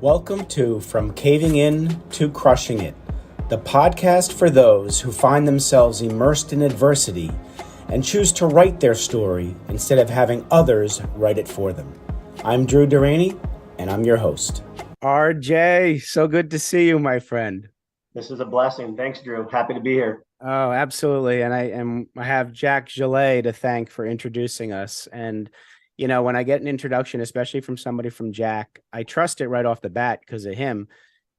Welcome to From Caving In to Crushing It, the podcast for those who find themselves immersed in adversity and choose to write their story instead of having others write it for them. I'm Drew Deraney, and I'm your host. RJ, so good to see you, my friend. This is a blessing. Thanks, Drew. Happy to be here. Oh, absolutely. And I have Jack Gillet to thank for introducing us. And you know, when I get an introduction, especially from somebody from Jack, I trust it right off the bat because of him.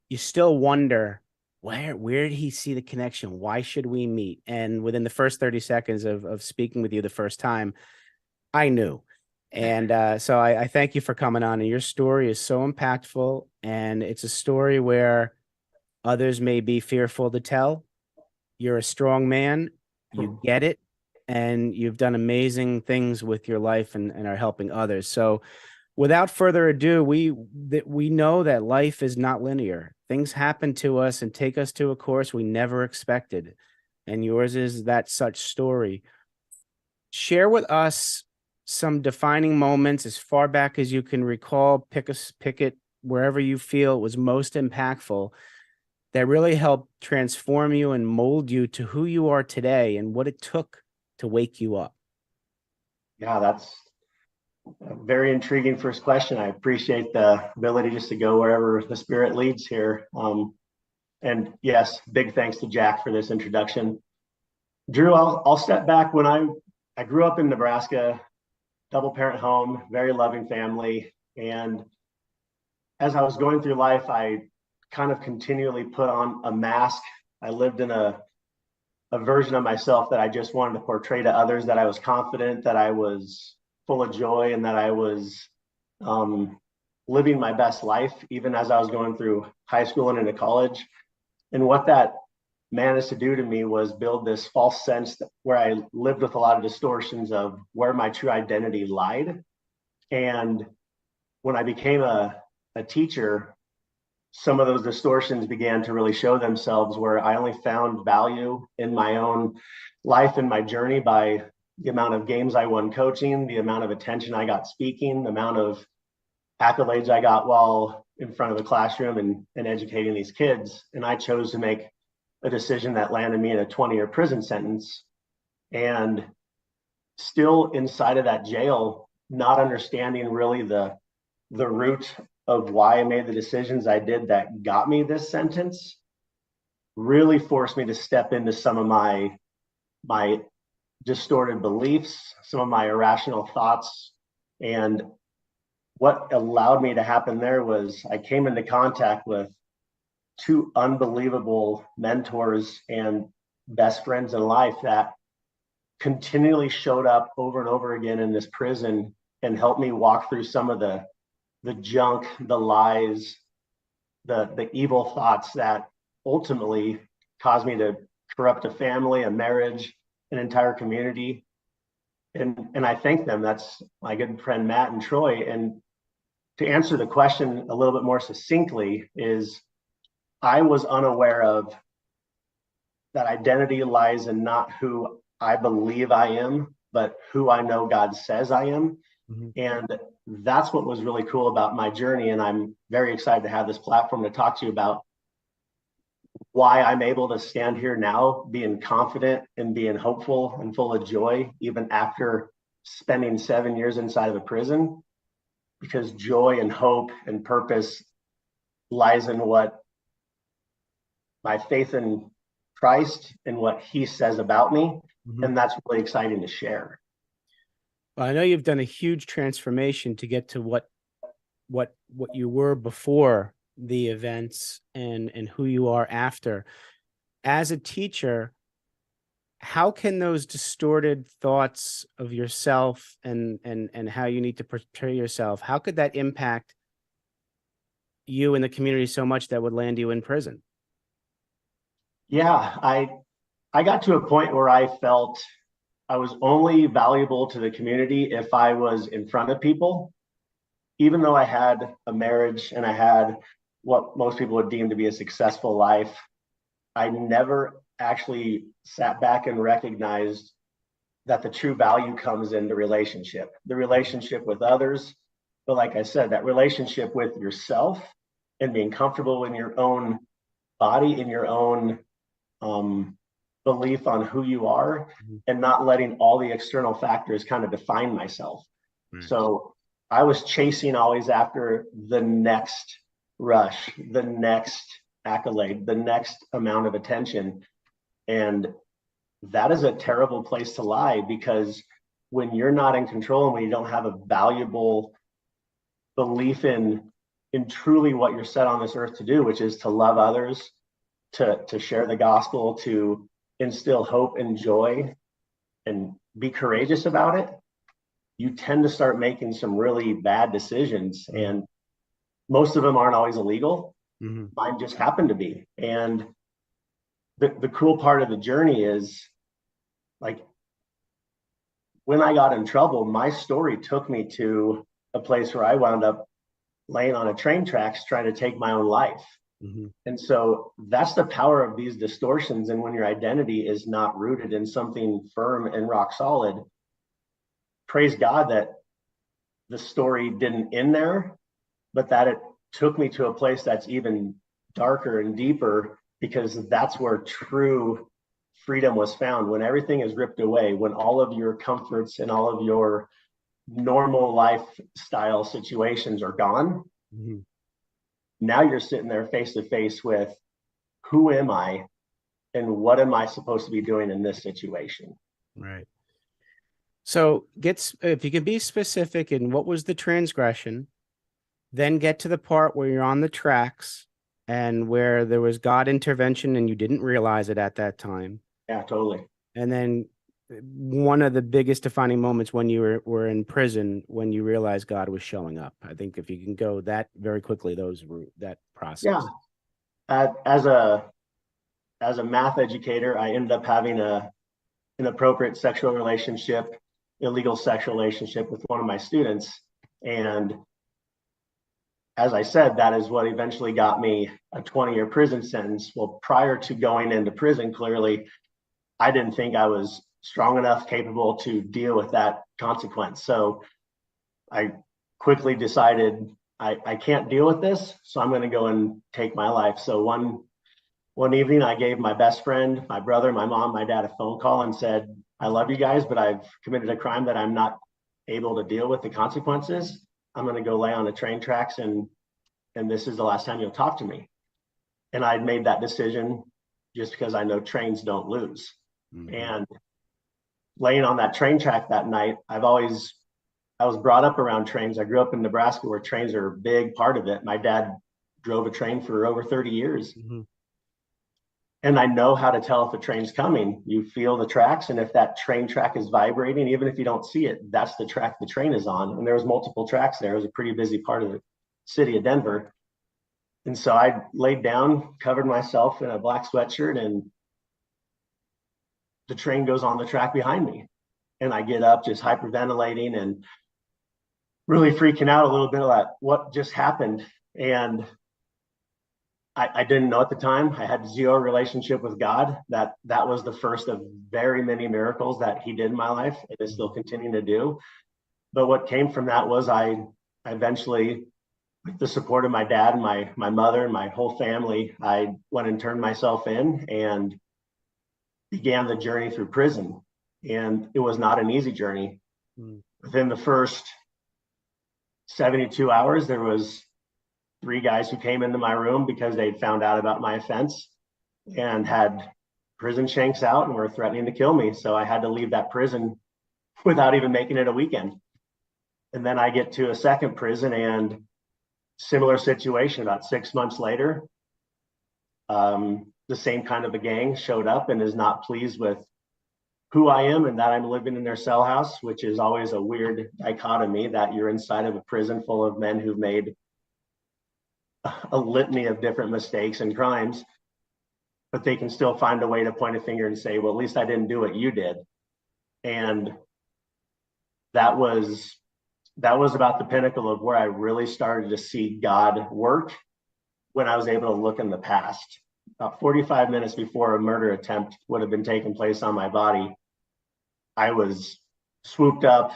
You still wonder, where did he see the connection? Why should we meet? And within the first 30 seconds of speaking with you the first time, I knew. And so I thank you for coming on. And your story is so impactful. And it's a story where others may be fearful to tell. You're a strong man. You get it. And you've done amazing things with your life and are helping others. So without further ado, we know that life is not linear. Things happen to us and take us to a course we never expected. And yours is that such story. Share with us some defining moments as far back as you can recall. Pick it wherever you feel it was most impactful that really helped transform you and mold you to who you are today and what it took to wake you up. Yeah, that's a very intriguing first question. I appreciate the ability just to go wherever the spirit leads here. And yes, big thanks to Jack for this introduction. Drew, I'll step back. When I grew up in Nebraska, double parent home, very loving family. And as I was going through life, I kind of continually put on a mask. I lived in a version of myself that I just wanted to portray to others, that I was confident, that I was full of joy, and that I was living my best life, even as I was going through high school and into college. And what that managed to do to me was build this false sense where I lived with a lot of distortions of where my true identity lied. And when I became a teacher, some of those distortions began to really show themselves, where I only found value in my own life and my journey by the amount of games I won coaching, the amount of attention I got speaking, the amount of accolades I got while in front of a classroom and educating these kids. And I chose to make a decision that landed me in a 20-year prison sentence. And still inside of that jail, not understanding really the root of why I made the decisions I did that got me this sentence, really forced me to step into some of my distorted beliefs, some of my irrational thoughts. And what allowed me to happen there was I came into contact with two unbelievable mentors and best friends in life that continually showed up over and over again in this prison and helped me walk through some of the junk, the lies, the evil thoughts that ultimately caused me to corrupt a family, a marriage, an entire community. And I thank them. That's my good friend Matt and Troy. And to answer the question a little bit more succinctly, is I was unaware of that identity lies in not who I believe I am, but who I know God says I am. Mm-hmm. And that's what was really cool about my journey. And I'm very excited to have this platform to talk to you about why I'm able to stand here now, being confident and being hopeful and full of joy, even after spending 7 years inside of a prison, because joy and hope and purpose lies in what my faith in Christ and what he says about me. Mm-hmm. And that's really exciting to share. Well, I know you've done a huge transformation to get to what you were before the events and who you are after. As a teacher, how can those distorted thoughts of yourself and how you need to portray yourself, how could that impact you and the community so much that would land you in prison? Yeah, I got to a point where I felt I was only valuable to the community if I was in front of people. Even though I had a marriage and I had what most people would deem to be a successful life, I never actually sat back and recognized that the true value comes in the relationship with others. But like I said, that relationship with yourself and being comfortable in your own body, in your own belief on who you are, and not letting all the external factors kind of define myself. Right. So I was chasing always after the next rush, the next accolade, the next amount of attention. And that is a terrible place to lie, because when you're not in control and when you don't have a valuable belief in truly what you're set on this earth to do, which is to love others, to share the gospel, to instill hope and joy, and be courageous about it, you tend to start making some really bad decisions. Mm-hmm. And most of them aren't always illegal. Mm-hmm. Mine just happened to be. And the cool part of the journey is, like, when I got in trouble, my story took me to a place where I wound up laying on a train tracks trying to take my own life. Mm-hmm. And so that's the power of these distortions. And when your identity is not rooted in something firm and rock solid, praise God that the story didn't end there, but that it took me to a place that's even darker and deeper, because that's where true freedom was found. When everything is ripped away, when all of your comforts and all of your normal lifestyle situations are gone, mm-hmm. Now you're sitting there face to face with, who am I and what am I supposed to be doing in this situation? Right. So if you can be specific in what was the transgression, then get to the part where you're on the tracks and where there was God intervention and you didn't realize it at that time. Yeah, totally. And then one of the biggest defining moments when you were in prison, when you realized God was showing up. I think if you can go that very quickly, that process. Yeah. As a math educator, I ended up having an inappropriate sexual relationship, illegal sexual relationship with one of my students. And as I said, that is what eventually got me a 20-year prison sentence. Well, prior to going into prison, clearly, I didn't think I was strong enough, capable to deal with that consequence. So I quickly decided I can't deal with this, so I'm going to go and take my life. So one evening, I gave my best friend, my brother, my mom, my dad a phone call and said, I love you guys, but I've committed a crime that I'm not able to deal with the consequences. I'm going to go lay on the train tracks, and this is the last time you'll talk to me. And I'd made that decision just because I know trains don't lose. Mm-hmm. And laying on that train track that night, I was brought up around trains. I grew up in Nebraska, where trains are a big part of it. My dad drove a train for over 30 years. Mm-hmm. And I know how to tell if a train's coming. You feel the tracks, and if that train track is vibrating, even if you don't see it, that's the track the train is on. And there was multiple tracks there. It was a pretty busy part of the city of Denver. And so I laid down, covered myself in a black sweatshirt, and the train goes on the track behind me. And I get up just hyperventilating and really freaking out a little bit about what just happened. And I didn't know at the time. I had zero relationship with God. That was the first of very many miracles that he did in my life and is still continuing to do. But what came from that was I eventually, with the support of my dad and my mother and my whole family, I went and turned myself in and began the journey through prison. And it was not an easy journey. Within the first 72 hours, there was 3 guys who came into my room because they'd found out about my offense and had prison shanks out and were threatening to kill me. So I had to leave that prison without even making it a weekend. And then I get to a second prison, and similar situation. About 6 months later, the same kind of a gang showed up and is not pleased with who I am and that I'm living in their cell house, which is always a weird dichotomy, that you're inside of a prison full of men who've made a litany of different mistakes and crimes, but they can still find a way to point a finger and say, well, at least I didn't do what you did. And that was about the pinnacle of where I really started to see God work, when I was able to look in the past. About 45 minutes before a murder attempt would have been taking place on my body, I was swooped up,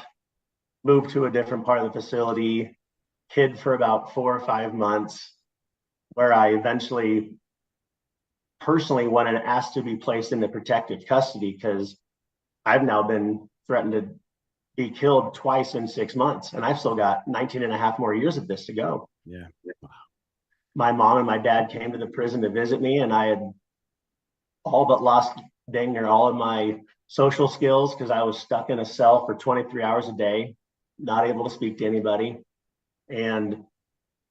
moved to a different part of the facility, hid for about 4 or 5 months, where I eventually personally went and asked to be placed into protective custody because I've now been threatened to be killed twice in 6 months, and I've still got 19 and a half more years of this to go. Yeah. My mom and my dad came to the prison to visit me, and I had all but lost dang near all of my social skills because I was stuck in a cell for 23 hours a day, not able to speak to anybody. And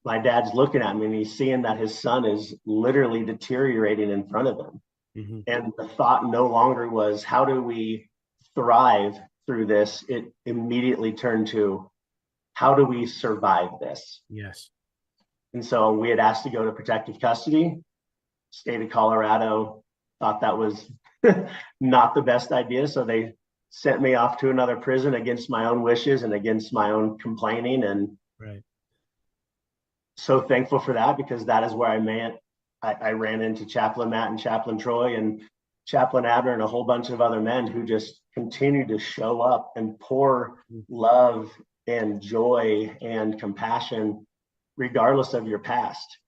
my dad's looking at me and he's seeing that his son is literally deteriorating in front of him. Mm-hmm. And the thought no longer was, how do we thrive through this? It immediately turned to, how do we survive this? Yes. And so we had asked to go to protective custody. State of Colorado thought that was not the best idea. So they sent me off to another prison against my own wishes and against my own complaining. And right. So thankful for that, because that is where I ran into Chaplain Matt and Chaplain Troy and Chaplain Abner and a whole bunch of other men who just continue to show up and pour love and joy and compassion, regardless of your past.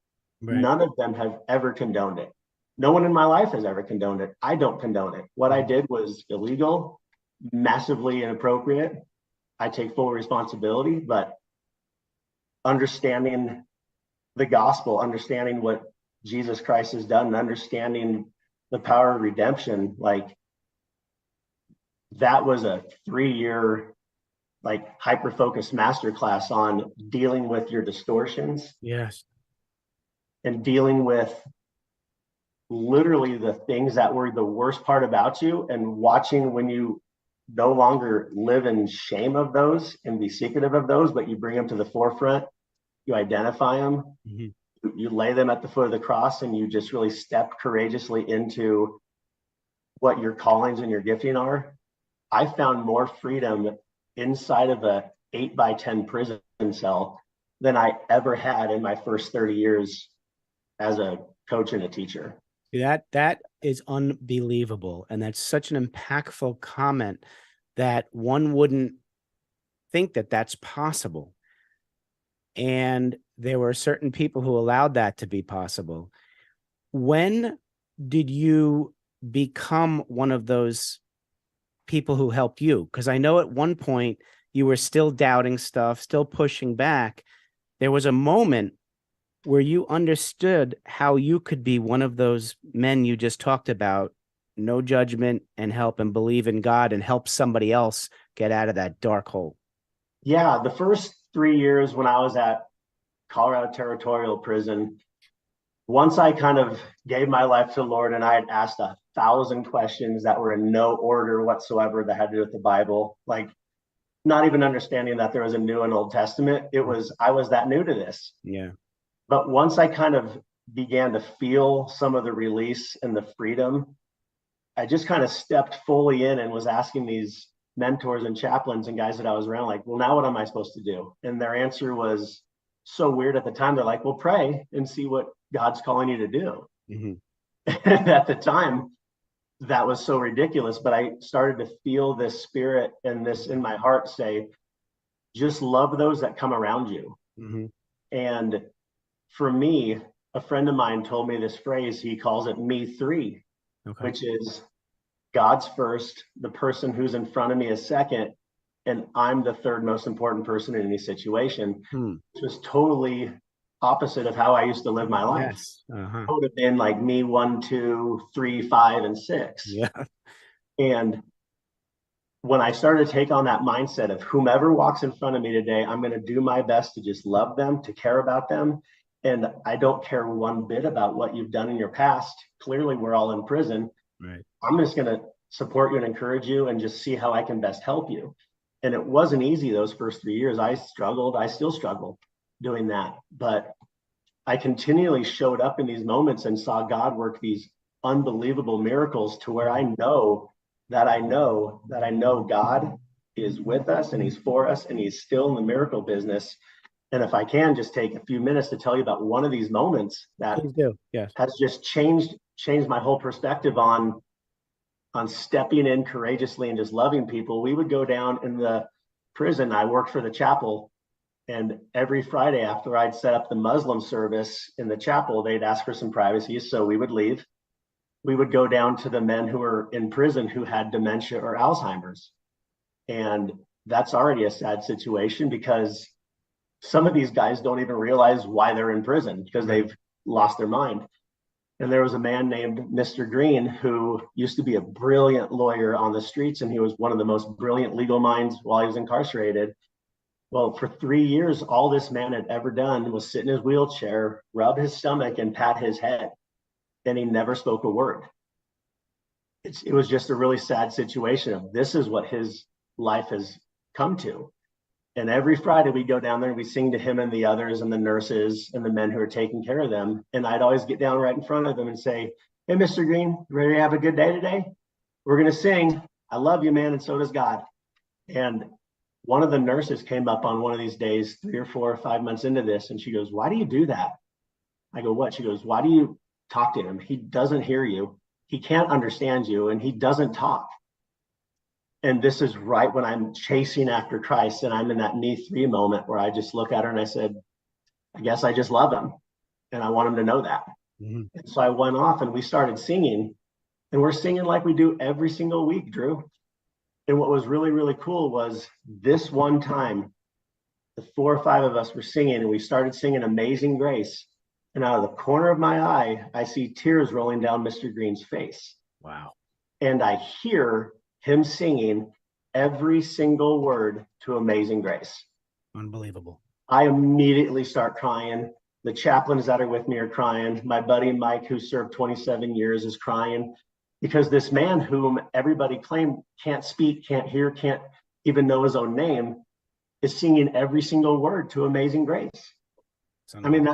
Right. None of them have ever condoned it. No one in my life has ever condoned it. I don't condone it. What I did was illegal, massively inappropriate. I take full responsibility, but understanding the gospel, understanding what Jesus Christ has done, and understanding the power of redemption, like that was a 3-year like hyper-focused masterclass on dealing with your distortions. Yes. And dealing with literally the things that were the worst part about you, and watching when you no longer live in shame of those and be secretive of those, but you bring them to the forefront, you identify them, you lay them at the foot of the cross, and you just really step courageously into what your callings and your gifting are. I found more freedom inside of a 8x10 prison cell than I ever had in my first 30 years as a coach and a teacher. That is unbelievable. And that's such an impactful comment that one wouldn't think that that's possible. And there were certain people who allowed that to be possible. When did you become one of those people who helped you? Because I know at one point you were still doubting stuff, still pushing back. There was a moment where you understood how you could be one of those men you just talked about, no judgment, and help and believe in God and help somebody else get out of that dark hole. Yeah, the first 3 years when I was at Colorado Territorial Prison, once I kind of gave my life to the Lord and I had asked 1,000 questions that were in no order whatsoever that had to do with the Bible, like not even understanding that there was a New and Old Testament. I was that new to this. Yeah. But once I kind of began to feel some of the release and the freedom, I just kind of stepped fully in and was asking these mentors and chaplains and guys that I was around, like, well, now what am I supposed to do? And their answer was so weird at the time. They're like, well, pray and see what God's calling you to do. And at the time, that was so ridiculous. But I started to feel this spirit and this in my heart say, just love those that come around you. And for me, a friend of mine told me this phrase. He calls it me three, which is God's first, the person who's in front of me is second, and I'm the third most important person in any situation. Which was totally opposite of how I used to live my life. Yes. I would have been like me 1, 2, 3, 5, and 6. Yeah. And when I started to take on that mindset of whomever walks in front of me today, I'm going to do my best to just love them, to care about them. And I don't care one bit about what you've done in your past. Clearly, we're all in prison. Right. I'm just going to support you and encourage you and just see how I can best help you. And it wasn't easy those first 3 years. I struggled. I still struggle doing that. But I continually showed up in these moments and saw God work these unbelievable miracles to where I know God is with us and he's for us and he's still in the miracle business. And if I can just take a few minutes to tell you about one of these moments that has just changed my whole perspective on stepping in courageously and just loving people. We would go down in the prison. I worked for the chapel, And every Friday after I'd set up the Muslim service in the chapel, they'd ask for some privacy. So we would leave. We would go down to the men who were in prison who had dementia or Alzheimer's. And that's already a sad situation because some of these guys don't even realize why they're in prison because they've lost their mind. And there was a man named Mr. Green who used to be a brilliant lawyer on the streets, and he was one of the most brilliant legal minds while he was incarcerated. Well, for 3 years, all this man had ever done was sit in his wheelchair, rub his stomach, and pat his head. And he never spoke a word. It was just a really sad situation of this is what his life has come to. And every Friday we go down there and we sing to him and the others and the nurses and the men who are taking care of them. And I'd always get down right in front of them and say, "Hey, Mr. Green, ready to have a good day today? We're going to sing. I love you, man. And so does God." And one of the nurses came up on one of these days, 3 or 4 or 5 months into this. And she goes, "Why do you do that?" I go, "What?" She goes, "Why do you talk to him? He doesn't hear you. He can't understand you, and he doesn't talk." And this is right when I'm chasing after Christ, and I'm in that me 3 moment where I just look at her and I said, "I guess I just love him, and I want him to know that." And so I went off and we started singing, and we're singing like we do every single week, Drew. And what was really, really cool was this one time, the 4 or 5 of us were singing, and we started singing Amazing Grace. And out of the corner of my eye, I see tears rolling down Mr. Green's face. Wow. And I hear him singing every single word to Amazing Grace. Unbelievable. I immediately start crying. The chaplains that are with me are crying. My buddy Mike, who served 27 years, is crying because this man whom everybody claimed can't speak, can't hear, can't even know his own name is singing every single word to Amazing Grace. I mean,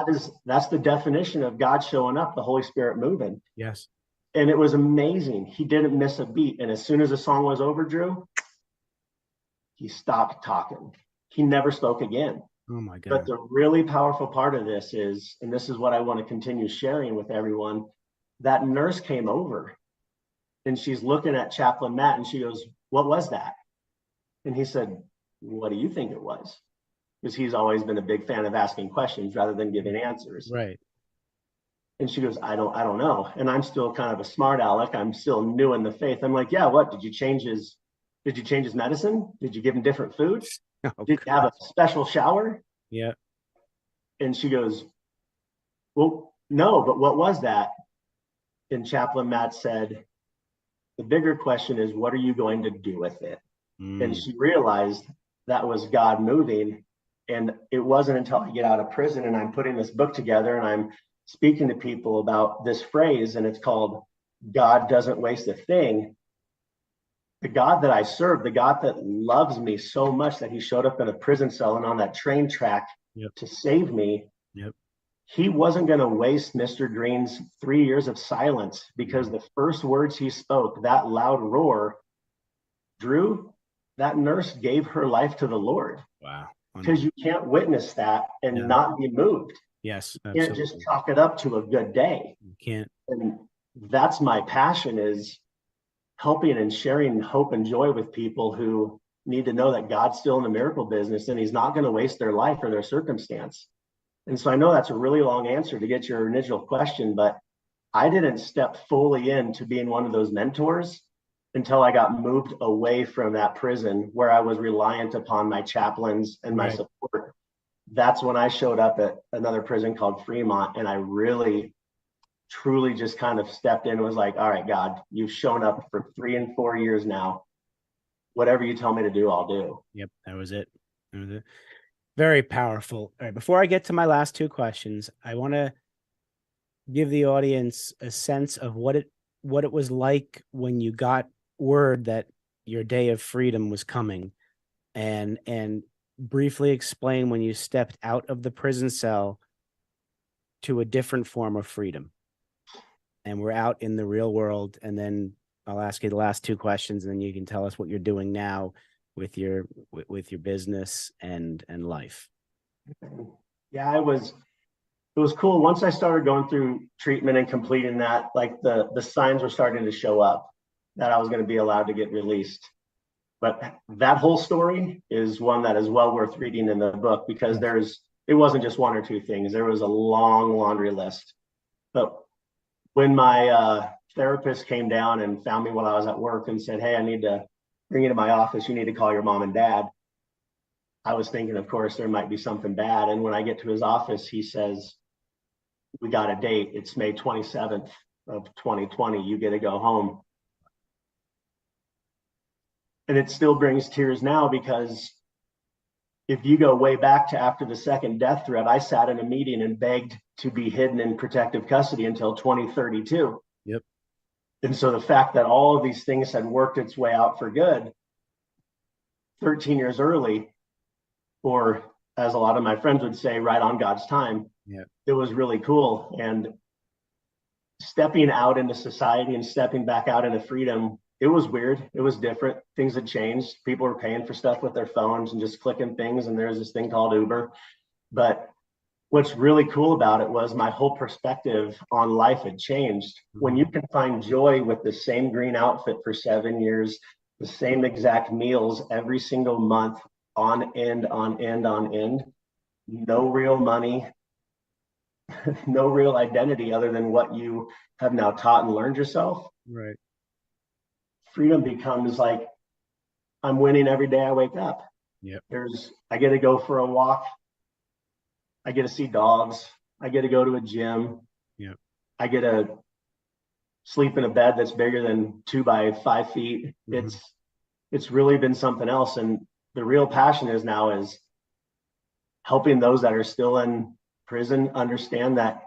that's the definition of God showing up, the Holy Spirit moving. Yes. And it was amazing. He didn't miss a beat. And as soon as the song was over, Drew, he stopped talking. He never spoke again. Oh my God. But the really powerful part of this is, and this is what I want to continue sharing with everyone, that nurse came over and she's looking at Chaplain Matt and she goes, "What was that?" And he said, "What do you think it was?" Because he's always been a big fan of asking questions rather than giving answers. Right. And she goes, I don't know. And I'm still kind of a smart aleck. I'm still new in the faith. I'm like, "Yeah, what? Did you change his medicine? Did you give him different food? Did you have a special shower?" Yeah. And she goes, "Well, no, but what was that?" And Chaplain Matt said, "The bigger question is, what are you going to do with it?" And she realized that was God moving. And it wasn't until I get out of prison and I'm putting this book together and I'm speaking to people about this phrase, and it's called "God doesn't waste a thing." The God that I serve, the God that loves me so much that he showed up in a prison cell and on that train track to save me, he wasn't going to waste Mr. Green's 3 years of silence, because the first words he spoke, that loud roar, Drew, that nurse gave her life to the Lord. Wow. Because you can't witness that and not be moved. Yes, absolutely. You can't just chalk it up to a good day. You can't. And that's my passion, is helping and sharing hope and joy with people who need to know that God's still in the miracle business and he's not going to waste their life or their circumstance. And so I know that's a really long answer to get your initial question, but I didn't step fully into being one of those mentors until I got moved away from that prison where I was reliant upon my chaplains and my support. That's when I showed up at another prison called Fremont, and I really, truly just kind of stepped in and was like, "All right, God, you've shown up for 3 and 4 years now. Whatever you tell me to do, I'll do." Yep, that was it. Very powerful. All right, before I get to my last 2 questions, I want to give the audience a sense of what it was like when you got word that your day of freedom was coming, and briefly explain when you stepped out of the prison cell to a different form of freedom and we're out in the real world. And then I'll ask you the last 2 questions, and then you can tell us what you're doing now with your business and life. Yeah, it was cool. Once I started going through treatment and completing that, like the signs were starting to show up that I was going to be allowed to get released. But that whole story is one that is well worth reading in the book, because it wasn't just one or two things. There was a long laundry list. But when my therapist came down and found me while I was at work and said, "Hey, I need to bring you to my office. You need to call your mom and dad." I was thinking, of course, there might be something bad. And when I get to his office, he says, "We got a date. It's May 27th of 2020. You get to go home." And it still brings tears now, because if you go way back to after the second death threat, I sat in a meeting and begged to be hidden in protective custody until 2032. Yep. And so the fact that all of these things had worked its way out for good 13 years early, or as a lot of my friends would say, right on God's time, it was really cool. And stepping out into society and stepping back out into freedom, it was weird. It was different. Things had changed. People were paying for stuff with their phones and just clicking things. And there's this thing called Uber. But what's really cool about it was my whole perspective on life had changed. When you can find joy with the same green outfit for 7 years, the same exact meals every single month, on end, on end, on end, no real money, no real identity other than what you have now taught and learned yourself. Right. Freedom becomes like, I'm winning every day I wake up. Yep. I get to go for a walk. I get to see dogs. I get to go to a gym. Yep. I get to sleep in a bed that's bigger than 2 by 5 feet. It's really been something else. And the real passion is helping those that are still in prison understand that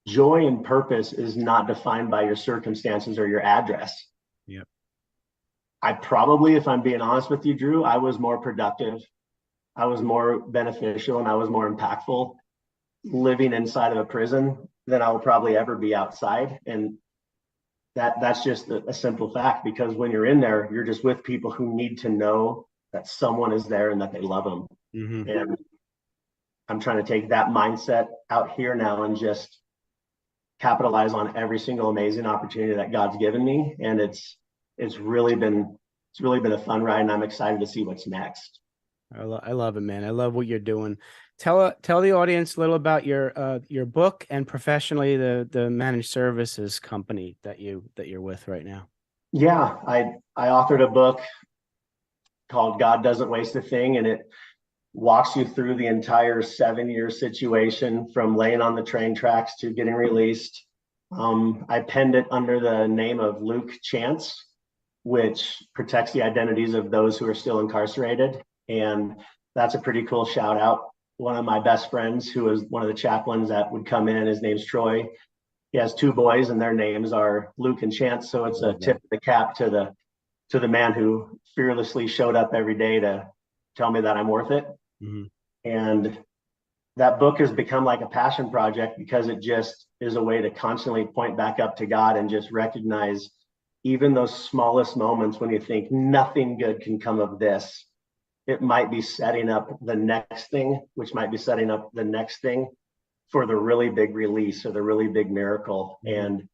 joy and purpose is not defined by your circumstances or your address. Yep. I probably, if I'm being honest with you, Drew, I was more productive, I was more beneficial, and I was more impactful living inside of a prison than I will probably ever be outside. And that's just a simple fact, because when you're in there, you're just with people who need to know that someone is there and that they love them. And I'm trying to take that mindset out here now and just capitalize on every single amazing opportunity that God's given me. And it's really been a fun ride, and I'm excited to see what's next. I love it, man. I love what you're doing. Tell the audience a little about your book, and professionally the managed services company that you're with right now. Yeah, I authored a book called God Doesn't Waste a Thing, and it walks you through the entire 7-year situation from laying on the train tracks to getting released. I penned it under the name of Luke Chance, which protects the identities of those who are still incarcerated. And that's a pretty cool shout out. One of my best friends, who is one of the chaplains that would come in, his name's Troy. He has 2 boys, and their names are Luke and Chance. So it's a tip of the cap to the man who fearlessly showed up every day to tell me that I'm worth it. And that book has become like a passion project, because it just is a way to constantly point back up to God and just recognize even those smallest moments when you think nothing good can come of this. It might be setting up the next thing, which might be setting up the next thing for the really big release or the really big miracle. And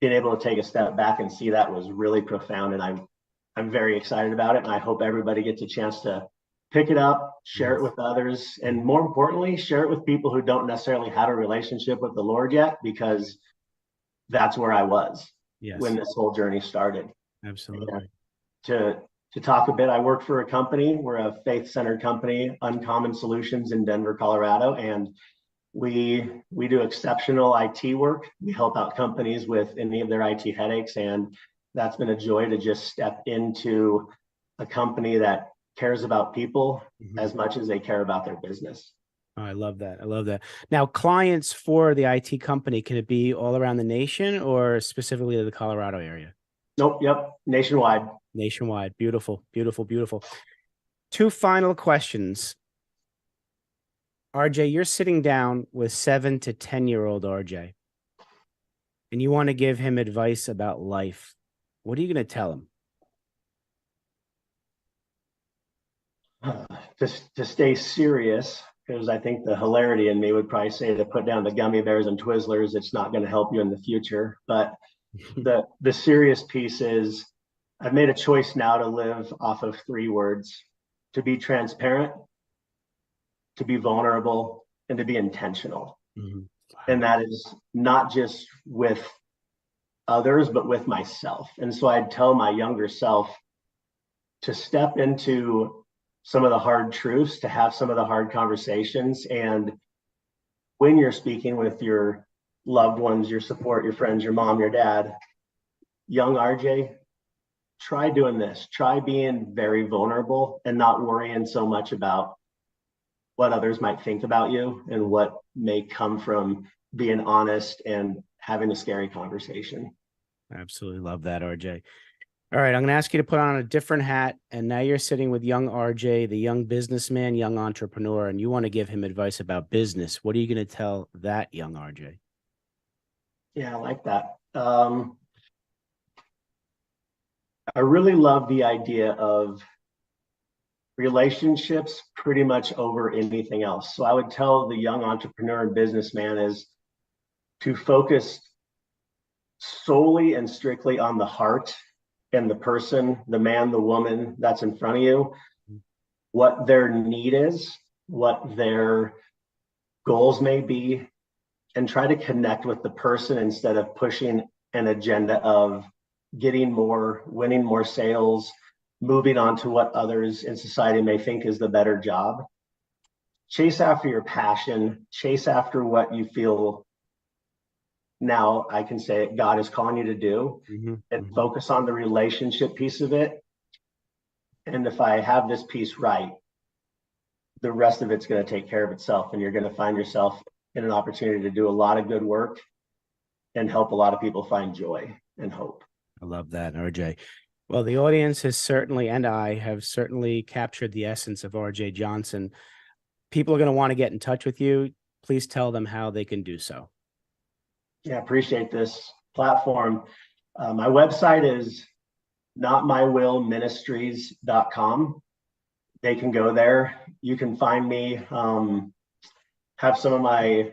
being able to take a step back and see that was really profound. And I'm very excited about it. And I hope everybody gets a chance to pick it up, share it with others, and more importantly, share it with people who don't necessarily have a relationship with the Lord yet, because that's where I was when this whole journey started. Absolutely. And to talk a bit, I work for a company. We're a faith-centered company, Uncommon Solutions, in Denver, Colorado, and we do exceptional IT work. We help out companies with any of their IT headaches, and that's been a joy to just step into a company that cares about people as much as they care about their business. Oh, I love that. I love that. Now, clients for the IT company, can it be all around the nation or specifically the Colorado area? Nope. Yep. Nationwide. Nationwide. Beautiful, beautiful, beautiful. 2 final questions. RJ, you're sitting down with 7 to 10-year-old RJ, and you want to give him advice about life. What are you going to tell him? To stay serious, because I think the hilarity in me would probably say to put down the gummy bears and Twizzlers. It's not going to help you in the future. But the serious piece is I've made a choice now to live off of 3 words: to be transparent, to be vulnerable, and to be intentional. Mhm. And Wow. that is not just with others, but with myself. And so I'd tell my younger self to step into some of the hard truths, to have some of the hard conversations. And when you're speaking with your loved ones, your support, your friends, your mom, your dad, young RJ, try doing this. Try being very vulnerable and not worrying so much about what others might think about you and what may come from being honest and having a scary conversation. Absolutely love that, RJ. All right, I'm going to ask you to put on a different hat. And now you're sitting with young RJ, the young businessman, young entrepreneur, and you want to give him advice about business. What are you going to tell that young RJ? Yeah, I like that. I really love the idea of relationships pretty much over anything else. So I would tell the young entrepreneur and businessman is to focus solely and strictly on the heart and the person, the man, the woman that's in front of you, what their need is, what their goals may be, and try to connect with the person instead of pushing an agenda of getting more, winning more sales, moving on to what others in society may think is the better job. Chase after your passion, chase after what you feel now I can say it, God is calling you to do, Mhm, and mhm. focus on the relationship piece of it. And if I have this piece right, the rest of it's going to take care of itself. And you're going to find yourself in an opportunity to do a lot of good work and help a lot of people find joy and hope. I love that, RJ. Well, the audience has certainly, and I have certainly captured the essence of RJ Johnson. People are going to want to get in touch with you. Please tell them how they can do so. Yeah, I appreciate this platform. My website is notmywillministries.com. They can go there. You can find me, have some of my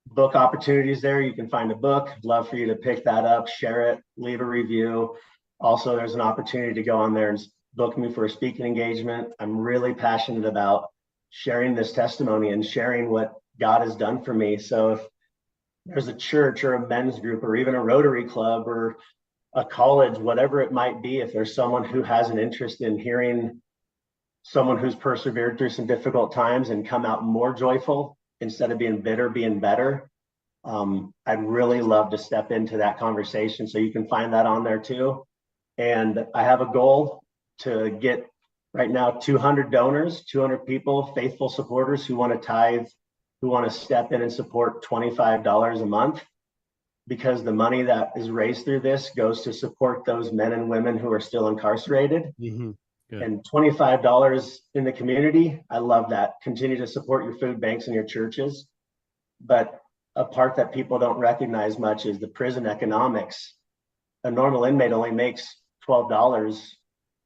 book opportunities there. You can find a book. I'd love for you to pick that up, share it, leave a review. Also, there's an opportunity to go on there and book me for a speaking engagement. I'm really passionate about sharing this testimony and sharing what God has done for me. So if there's a church or a men's group or even a Rotary Club or a college, whatever it might be, if there's someone who has an interest in hearing someone who's persevered through some difficult times and come out more joyful instead of being bitter, being better, I'd really love to step into that conversation. So you can find that on there too. And I have a goal to get right now 200 donors, 200 people, faithful supporters who want to tithe, who want to step in and support $25 a month, because the money that is raised through this goes to support those men and women who are still incarcerated. Mm-hmm. Good. And $25 in the community, I love that. Continue to support your food banks and your churches. But a part that people don't recognize much is the prison economics. A normal inmate only makes $12,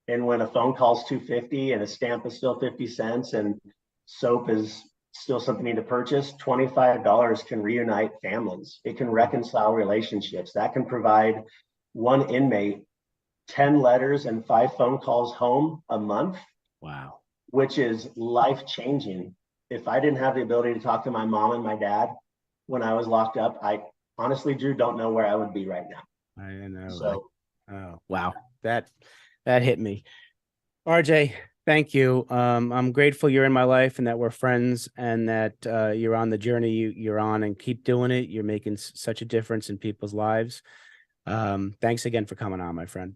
and when a phone call is $2.50 and a stamp is still 50 cents and soap is still something you need to purchase, $25 can reunite families. It can reconcile relationships. That can provide one inmate 10 letters and 5 phone calls home a month, Wow. which is life changing. If I didn't have the ability to talk to my mom and my dad when I was locked up, I honestly, Drew, don't know where I would be right now. I know. So, Oh, wow. That hit me. RJ, thank you. I'm grateful you're in my life and that we're friends and that you're on the journey you're on, and keep doing it. You're making such a difference in people's lives. Thanks again for coming on, my friend.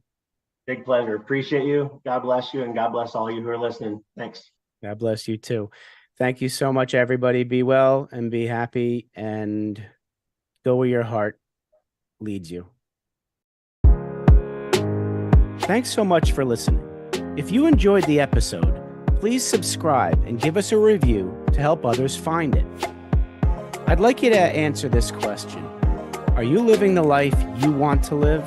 big pleasure. Appreciate you. God bless you, and God bless all you who are listening. Thanks. God bless you too. Thank you so much, everybody. Be well and be happy, and go where your heart leads you. Thanks so much for listening. If you enjoyed the episode, please subscribe and give us a review to help others find it. I'd like you to answer this question. Are you living the life you want to live,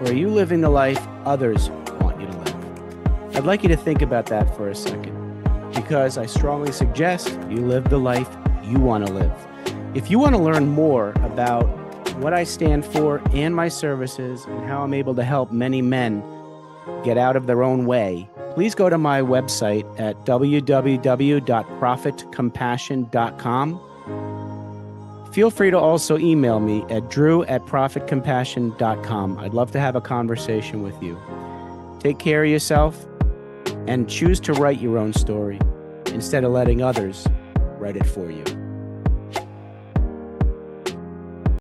or are you living the life others want you to live? I'd like you to think about that for a second, because I strongly suggest you live the life you want to live. If you want to learn more about what I stand for and my services and how I'm able to help many men get out of their own way, please go to my website at www.profitcompassion.com. Feel free to also email me at drew@profitcompassion.com. I'd love to have a conversation with you. Take care of yourself and choose to write your own story instead of letting others write it for you.